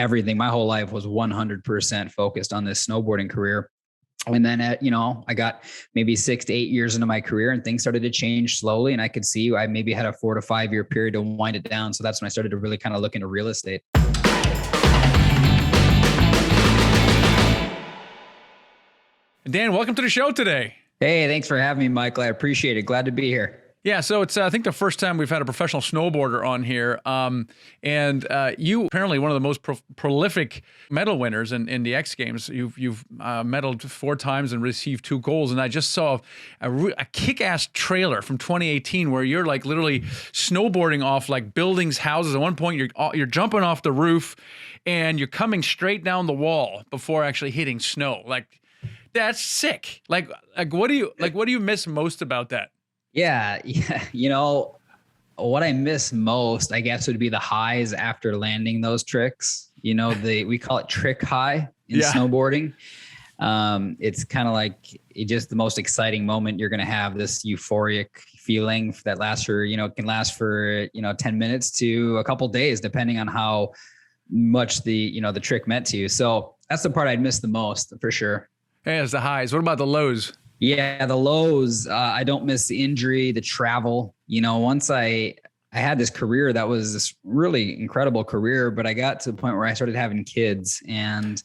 everything. My whole life was 100% focused on this snowboarding career. And then I got maybe 6 to 8 years into my career and things started to change slowly. And I could see I maybe had a 4 to 5 year period to wind it down. So that's when I started to really kind of look into real estate. Dan, welcome to the show today. Hey, thanks for having me, Michael. I appreciate it. Glad to be here. Yeah, so it's I think the first time we've had a professional snowboarder on here, and you apparently one of the most prolific medal winners in the X Games. You've medaled 4 times and received 2 golds, and I just saw a kick-ass trailer from 2018 where you're like literally snowboarding off like buildings, houses. At one point, you're jumping off the roof, and you're coming straight down the wall before actually hitting snow. Like that's sick. Like what do you miss most about that? Yeah. What I miss most, I guess, would be the highs after landing those tricks. We call it trick high in snowboarding. It's kind of like just the most exciting moment you're going to have, this euphoric feeling that lasts for, can last for, 10 minutes to a couple days, depending on how much the trick meant to you. So that's the part I'd miss the most for sure. Hey, it's the highs. What about the lows? Yeah, the lows, I don't miss the injury, the travel. Once I had this career that was this really incredible career, but I got to the point where I started having kids, and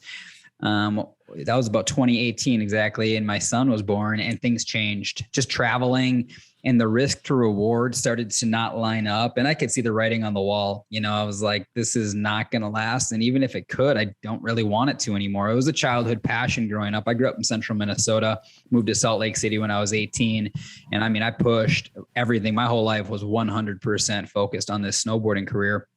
that was about 2018 exactly. And my son was born and things changed. Just traveling and the risk to reward started to not line up. And I could see the writing on the wall. I was like, this is not going to last. And even if it could, I don't really want it to anymore. It was a childhood passion growing up. I grew up in central Minnesota, moved to Salt Lake City when I was 18. And I pushed everything. My whole life was 100% focused on this snowboarding career.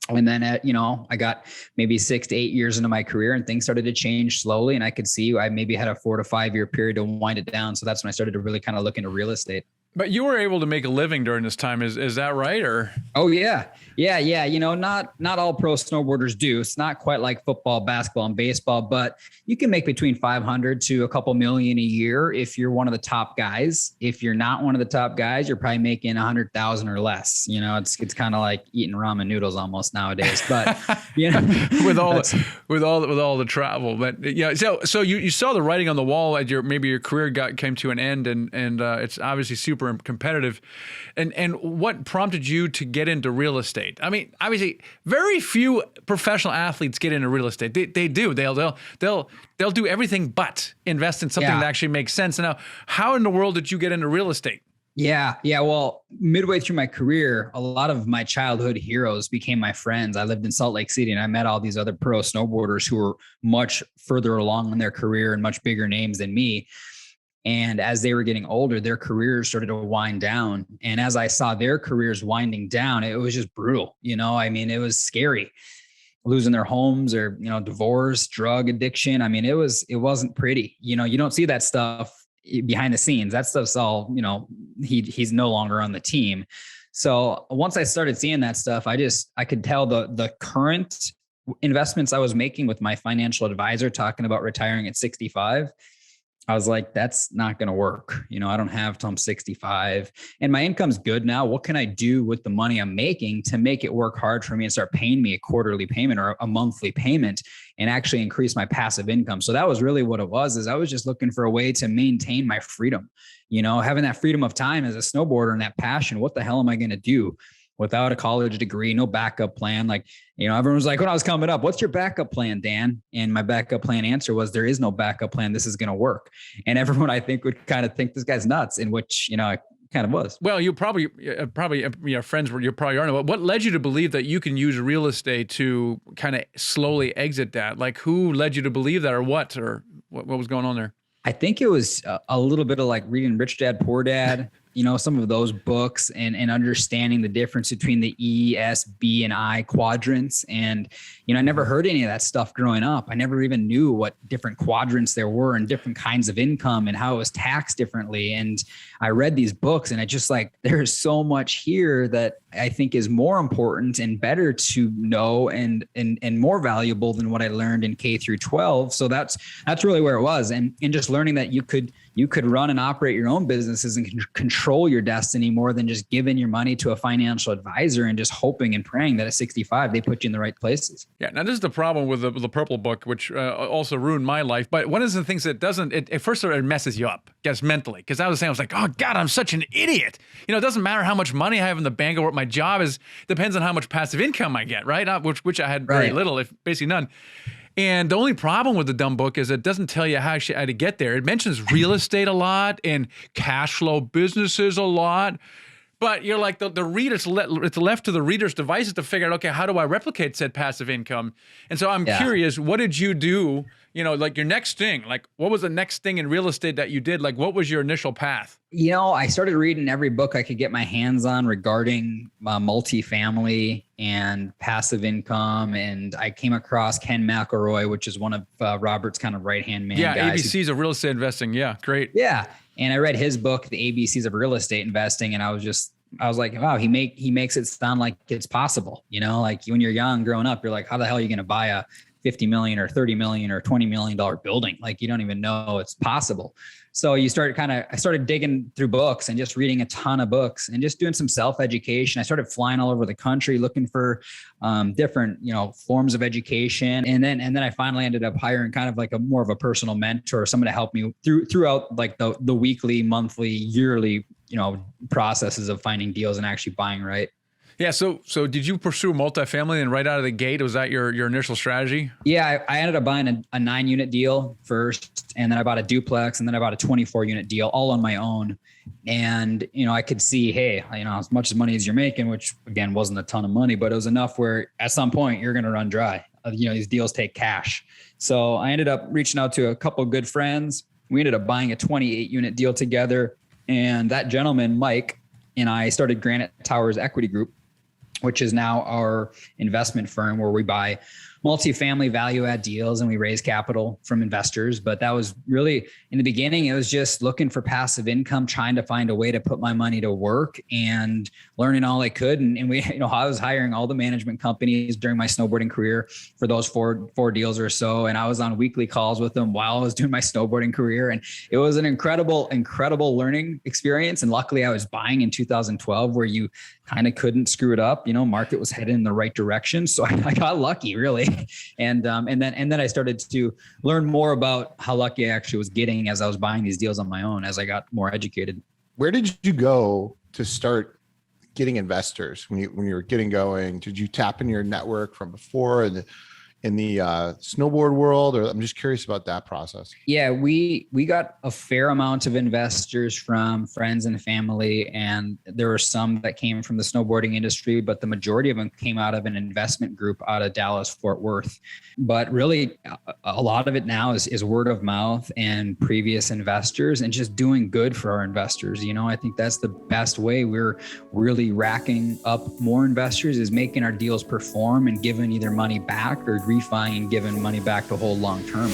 And then, I got maybe 6 to 8 years into my career and things started to change slowly. And I could see I maybe had a 4 to 5 year period to wind it down. So that's when I started to really kind of look into real estate. But you were able to make a living during this time. Is that right? Or? Oh, yeah. Yeah. Not all pro snowboarders do. It's not quite like football, basketball, and baseball, but you can make between 500 to a couple million a year if you're one of the top guys. If you're not one of the top guys, you're probably making 100,000 or less. It's kind of like eating ramen noodles almost nowadays. But with all the travel. But yeah, so you saw the writing on the wall as maybe your career came to an end, and it's obviously super competitive. And what prompted you to get into real estate? I mean, obviously, very few professional athletes get into real estate. They do. They'll do everything but invest in something that actually makes sense. Now, how in the world did you get into real estate? Yeah. Well, midway through my career, a lot of my childhood heroes became my friends. I lived in Salt Lake City and I met all these other pro snowboarders who were much further along in their career and much bigger names than me. And as they were getting older, their careers started to wind down. And as I saw their careers winding down, it was just brutal. It was scary, losing their homes or, divorce, drug addiction. It wasn't pretty. You don't see that stuff behind the scenes. That stuff's all, he's no longer on the team. So once I started seeing that stuff, I could tell the current investments I was making with my financial advisor talking about retiring at 65. I was like, that's not going to work. I don't have till I'm 65 and my income's good now. What can I do with the money I'm making to make it work hard for me and start paying me a quarterly payment or a monthly payment and actually increase my passive income? So that was really what it was, is I was just looking for a way to maintain my freedom, having that freedom of time as a snowboarder and that passion. What the hell am I going to do without a college degree, no backup plan? Everyone was like, when I was coming up, what's your backup plan, Dan? And my backup plan answer was, there is no backup plan. This is going to work. And everyone, I think, would kind of think this guy's nuts, in which, I kind of was. Well, you probably your friends you probably are. What led you to believe that you can use real estate to kind of slowly exit that? Like, who led you to believe that, or what was going on there? I think it was a little bit of like reading Rich Dad, Poor Dad, some of those books and understanding the difference between the E, S, B, and I quadrants. And, I never heard any of that stuff growing up. I never even knew what different quadrants there were and different kinds of income and how it was taxed differently. And I read these books and I just like, there's so much here that I think is more important and better to know and more valuable than what I learned in K through 12. So that's really where it was. And just learning that you could you could run and operate your own businesses and control your destiny more than just giving your money to a financial advisor and just hoping and praying that at 65, they put you in the right places. Yeah. Now, this is the problem with the Purple Book, which also ruined my life. But one of the things that doesn't, at first it messes you up, guess mentally. Because I was like, oh God, I'm such an idiot. It doesn't matter how much money I have in the bank or what my job is. Depends on how much passive income I get, right? Which I had very little, if basically none. And the only problem with the dumb book is it doesn't tell you how to get there. It mentions real estate a lot and cash flow businesses a lot. But you're like the readers, it's left to the reader's devices to figure out, okay, how do I replicate said passive income? And so I'm curious, what did you do? Like your next thing, like what was the next thing in real estate that you did? Like what was your initial path? I started reading every book I could get my hands on regarding multifamily and passive income. And I came across Ken McElroy, which is one of Robert's kind of right-hand man guys. ABCs of real estate investing. Yeah, great. Yeah. And I read his book, The ABCs of Real Estate Investing. And I was like, wow, he makes it sound like it's possible. Like when you're young growing up, you're like, how the hell are you going to buy a $50 million or $30 million or $20 million building? Like you don't even know it's possible. So I started digging through books and just reading a ton of books and just doing some self-education. I started flying all over the country looking for different, forms of education. And then I finally ended up hiring kind of like more of a personal mentor, someone to help me throughout like the weekly, monthly, yearly, processes of finding deals and actually buying right. Yeah. So did you pursue multifamily and right out of the gate? Was that your initial strategy? Yeah. I ended up buying a 9-unit deal first, and then I bought a duplex, and then I bought a 24-unit deal all on my own. And, I could see, hey, as much money as you're making, which again, wasn't a ton of money, but it was enough where at some point you're going to run dry. These deals take cash. So I ended up reaching out to a couple of good friends. We ended up buying a 28-unit deal together. And that gentleman, Mike, and I started Granite Towers Equity Group, which is now our investment firm where we buy multifamily value add deals and we raise capital from investors. But that was really, in the beginning, it was just looking for passive income, trying to find a way to put my money to work and learning all I could. And we, I was hiring all the management companies during my snowboarding career for those four deals or so. And I was on weekly calls with them while I was doing my snowboarding career. And it was an incredible learning experience. And luckily I was buying in 2012 where you kind of couldn't screw it up. Market was headed in the right direction. So I got lucky, really. And then I started to learn more about how lucky I actually was getting as I was buying these deals on my own, as I got more educated. Where did you go to start getting investors when you were getting going? Did you tap into your network from before in the snowboard world, or I'm just curious about that process? Yeah, we got a fair amount of investors from friends and family, and there were some that came from the snowboarding industry, but the majority of them came out of an investment group out of Dallas, Fort Worth. But really, a lot of it now is word of mouth and previous investors and just doing good for our investors. I think that's the best way we're really racking up more investors, is making our deals perform and giving either money back or refining and giving money back to hold long term.